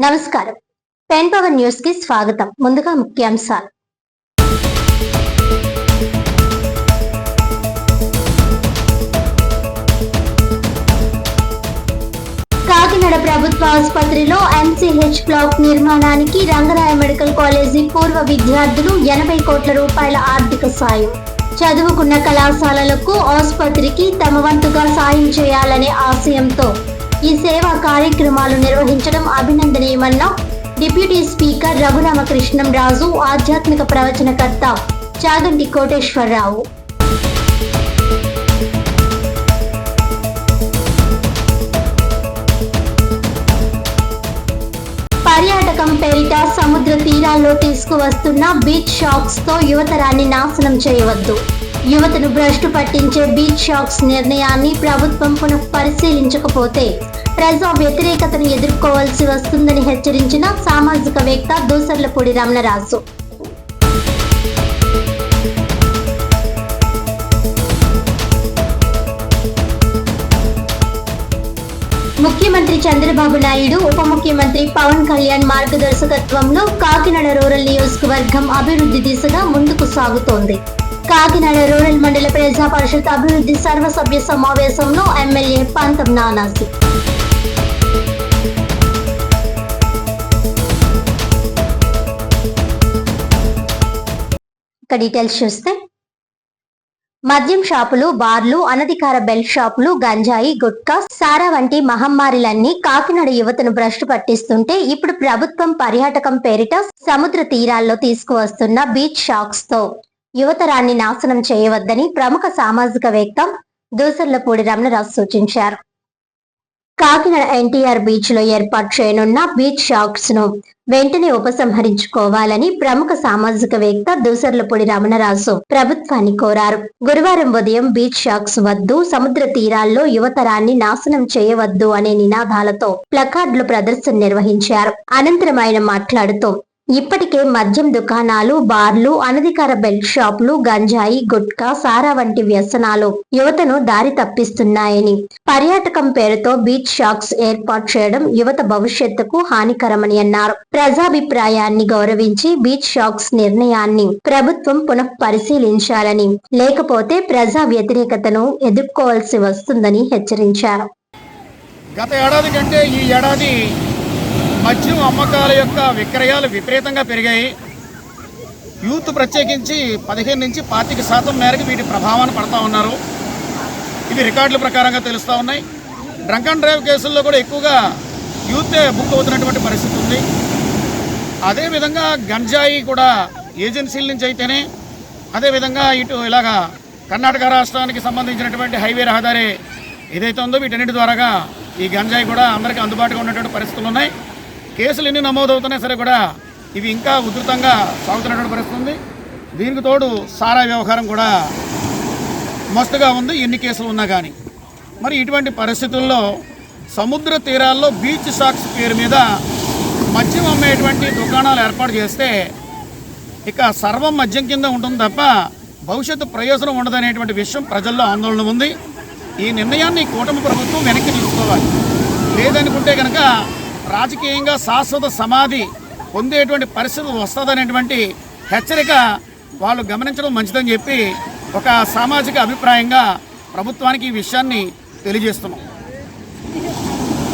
నమస్కారం. Pen power news కి స్వాగతం. ముందుగా ముఖ్యాంశాలు. కాకినాడ ప్రభుత్వ ఆసుపత్రిలో ఎంసీహెచ్ బ్లాక్ నిర్మాణానికి రంగరాయ మెడికల్ కాలేజీ పూర్వ విద్యార్థులు 80 కోట్ల రూపాయల ఆర్థిక సాయం. చదువుకున్న కళాశాలలకు ఆసుపత్రికి తమ వంతుగా సాయం చేయాలనే ఆశయంతో ఈ సేవా కార్యక్రమాలు నిర్వహించడం అభినందనీయమన్న డిప్యూటీ స్పీకర్ రఘురామకృష్ణం రాజు, ఆధ్యాత్మిక ప్రవచనకర్త చాగంటి కోటేశ్వరరావు. పర్యాటకం పేరిట సముద్ర తీరాల్లో తీసుకువస్తున్న బీచ్ షాక్స్ తో యువతరాన్ని నాశనం చేయవద్దు. యువతను భ్రష్టు పట్టించే బీచ్ షాక్స్ నిర్ణయాన్ని ప్రభుత్వం పునః పరిశీలించకపోతే ప్రజా వ్యతిరేకతను ఎదుర్కోవాల్సి వస్తుందని హెచ్చరించిన సామాజికవేత్త దూసర్లపూడి రమణరాజు. ముఖ్యమంత్రి చంద్రబాబు నాయుడు, ఉప ముఖ్యమంత్రి పవన్ కళ్యాణ్ మార్గదర్శకత్వంలో కాకినాడ రూరల్ నియోజకవర్గం అభివృద్ధి దిశగా ముందుకు సాగుతోంది. కాకినాడ రూరల్ మండల ప్రజా పరిషత్ అభివృద్ధి సర్వసభ్య సమావేశంలో ఎమ్మెల్యే పంతం నానాజీ డీటెయిల్స్ చూస్తే, మద్యం షాపులు, బార్లు, అనధికార బెల్ షాపులు, గంజాయి, గుట్కా, సారా వంటి మహమ్మారిలన్నీ కాకినాడ యువతను భ్రష్టు పట్టిస్తుంటే ఇప్పుడు ప్రభుత్వం పర్యాటకం పేరిట సముద్ర తీరాల్లో తీసుకువస్తున్న బీచ్ షాక్స్ తో యువతరాన్ని నాశనం చేయవద్దని ప్రముఖ సామాజికవేత్త దూసర్లపూడి రమణరాజు సూచించారు. కాకినాడ ఎన్టీఆర్ బీచ్ లో ఏర్పాటు చేయనున్న బీచ్ షాక్స్ ను వెంటనే ఉపసంహరించుకోవాలని ప్రముఖ సామాజికవేత్త దూసర్లపూడి రమణరాజు ప్రభుత్వాన్ని కోరారు. గురువారం ఉదయం బీచ్ షాక్స్ వద్దు, సముద్ర తీరాల్లో యువతరాన్ని నాశనం చేయవద్దు అనే నినాదాలతో ప్లకార్డులు ప్రదర్శన నిర్వహించారు. అనంతరం ఆయన మాట్లాడుతూ, ఇప్పటికే మద్యం దుకాణాలు, బార్లు, అనధికార బెల్ట్ షాపులు, గంజాయి, గుట్కా, సారా వంటి వ్యసనాలు యువతను దారి తప్పిస్తున్నాయని, పర్యాటకం పేరుతో బీచ్ షాక్స్ ఏర్పాటు చేయడం యువత భవిష్యత్తుకు హానికరమని అన్నారు. ప్రజాభిప్రాయాన్ని గౌరవించి బీచ్ షాక్స్ నిర్ణయాన్ని ప్రభుత్వం పునః పరిశీలించాలని, లేకపోతే ప్రజా వ్యతిరేకతను ఎదుర్కోవాల్సి వస్తుందని హెచ్చరించారు. గత ఏడాది కంటే ఈ ఏడాది మద్యం అమ్మకాల యొక్క విక్రయాలు విపరీతంగా పెరిగాయి. యూత్ ప్రత్యేకించి 15 నుంచి 25% మేరకు వీటి ప్రభావాన్ని పడతా ఉన్నారు. ఇవి రికార్డుల ప్రకారంగా తెలుస్తూ ఉన్నాయి. డ్రంక్ అండ్ డ్రైవ్ కేసుల్లో కూడా ఎక్కువగా యూతే బుక్ అవుతున్నటువంటి పరిస్థితి ఉంది. అదేవిధంగా గంజాయి కూడా ఏజెన్సీల నుంచి అయితేనే, అదేవిధంగా ఇటు ఇలాగా కర్ణాటక రాష్ట్రానికి సంబంధించినటువంటి హైవే రహదారి ఏదైతే ఉందో వీటన్నిటి ద్వారాగా ఈ గంజాయి కూడా అందరికీ అందుబాటులో ఉన్నటువంటి పరిస్థితులు ఉన్నాయి. కేసులు ఎన్ని నమోదవుతున్నా సరే కూడా ఇవి ఇంకా ఉధృతంగా సాగుతున్నటువంటి పరిస్థితి ఉంది. దీనికి తోడు సారా వ్యవహారం కూడా మస్తుగా ఉంది, ఎన్ని కేసులు ఉన్నా కానీ. మరి ఇటువంటి పరిస్థితుల్లో సముద్ర తీరాల్లో బీచ్ షాక్స్ పేరు మీద మద్యం అమ్మేటువంటి దుకాణాలు ఏర్పాటు చేస్తే ఇక సర్వం మద్యం కింద ఉంటుంది తప్ప భవిష్యత్తు ప్రయోజనం ఉండదనేటువంటి విషయం ప్రజల్లో ఆందోళన ఉంది. ఈ నిర్ణయాన్ని కూటమి ప్రభుత్వం వెనక్కి తీసుకోవాలి. లేదనుకుంటే కనుక రాజకీయంగా శాశ్వత సమాధి పొందేటువంటి పరిస్థితి వస్తుందనేటువంటి హెచ్చరిక వాళ్ళు గమనించడం మంచిదని చెప్పి ఒక సామాజిక అభిప్రాయంగా ప్రభుత్వానికి ఈ విషయాన్ని తెలియజేస్తున్నాం.